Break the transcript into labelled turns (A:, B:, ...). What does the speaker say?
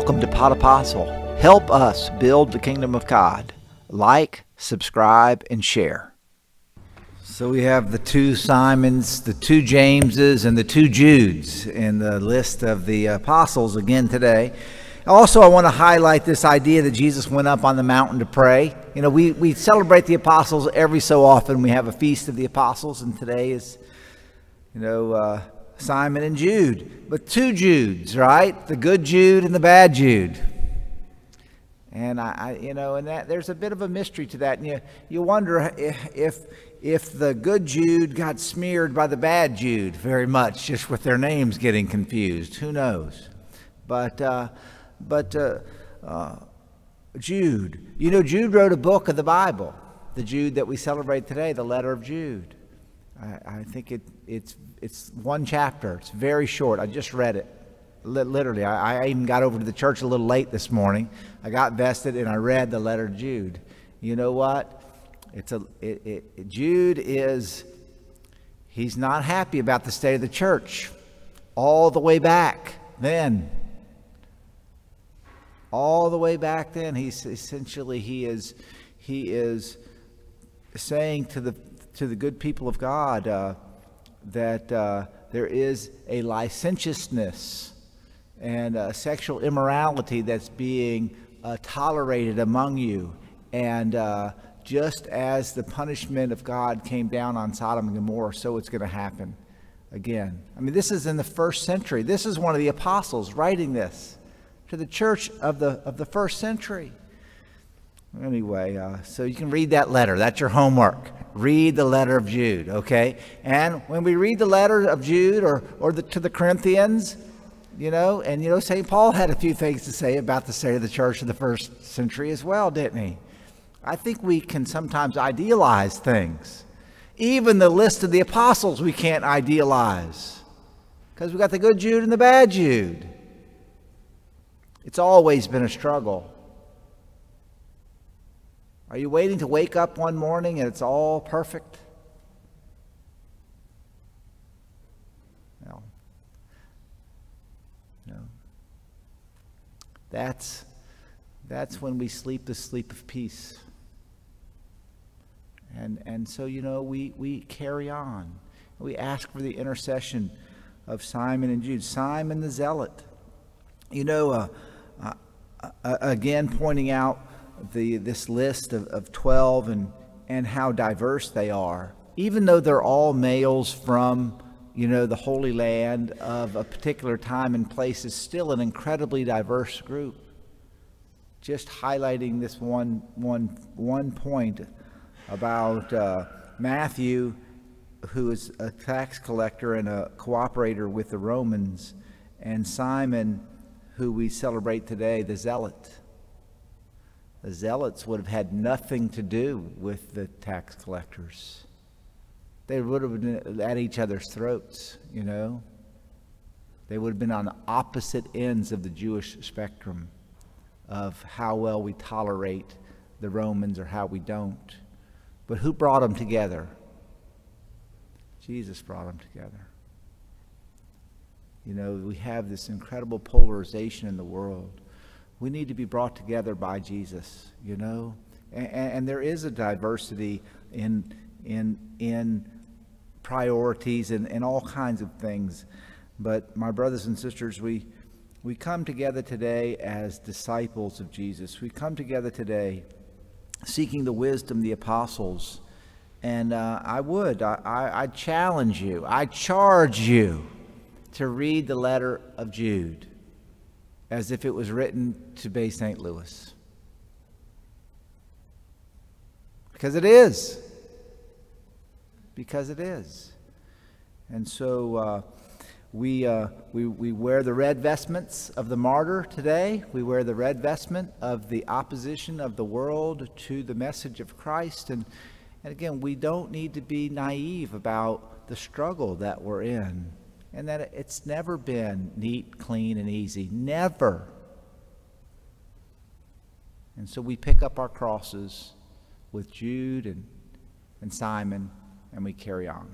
A: Welcome to Pod Apostle. Help us build the kingdom of God. Like, subscribe, and share. So we have the two Simons, the two Jameses, and the two Judes in the list of the apostles again today. Also, I want to highlight this idea that Jesus went up on the mountain to pray. You know, we celebrate the apostles every so often. We have a feast of the apostles, and today is, Simon and Jude. But two Judes, right? The good Jude and the bad Jude. And there's a bit of a mystery to that. And you wonder if the good Jude got smeared by the bad Jude very much, just with their names getting confused. Who knows? But Jude. Jude wrote a book of the Bible. The Jude that we celebrate today, the letter of Jude. I think it's one chapter. It's very short. I just read it. Literally, I even got over to the church a little late this morning. I got vested and I read the letter of Jude. You know what? Jude he's not happy about the state of the church. All the way back then. All the way back then, he is saying to the good people of God that there is a licentiousness and sexual immorality that's being tolerated among you. And just as the punishment of God came down on Sodom and Gomorrah, so it's going to happen again. I mean, this is in the first century. This is one of the apostles writing this to the church of the first century. Anyway, so you can read that letter. That's your homework. Read the letter of Jude, okay? And when we read the letter of Jude to the Corinthians, St. Paul had a few things to say about the state of the church of the first century as well, didn't he? I think we can sometimes idealize things. Even the list of the apostles we can't idealize, because we've got the good Jude and the bad Jude. It's always been a struggle. Are you waiting to wake up one morning and it's all perfect? No. That's when we sleep the sleep of peace. And so, we carry on. We ask for the intercession of Simon and Jude. Simon the Zealot. Again, pointing out this list of 12 and how diverse they are. Even though they're all males from, the Holy Land of a particular time and place, is still an incredibly diverse group. Just highlighting this one point about Matthew, who is a tax collector and a cooperator with the Romans, and Simon, who we celebrate today, the Zealot. The Zealots would have had nothing to do with the tax collectors. They would have been at each other's throats, They would have been on the opposite ends of the Jewish spectrum of how well we tolerate the Romans or how we don't. But who brought them together? Jesus brought them together. We have this incredible polarization in the world. We need to be brought together by Jesus, and there is a diversity in priorities and all kinds of things. But my brothers and sisters, we come together today as disciples of Jesus. We come together today seeking the wisdom of the apostles. And I challenge you, I charge you to read the letter of Jude as if it was written to Bay St. Louis. Because it is. Because it is. And so we wear the red vestments of the martyr today. We wear the red vestment of the opposition of the world to the message of Christ. And again, we don't need to be naive about the struggle that we're in. And that it's never been neat, clean, and easy. Never. And so we pick up our crosses with Jude and Simon, and we carry on.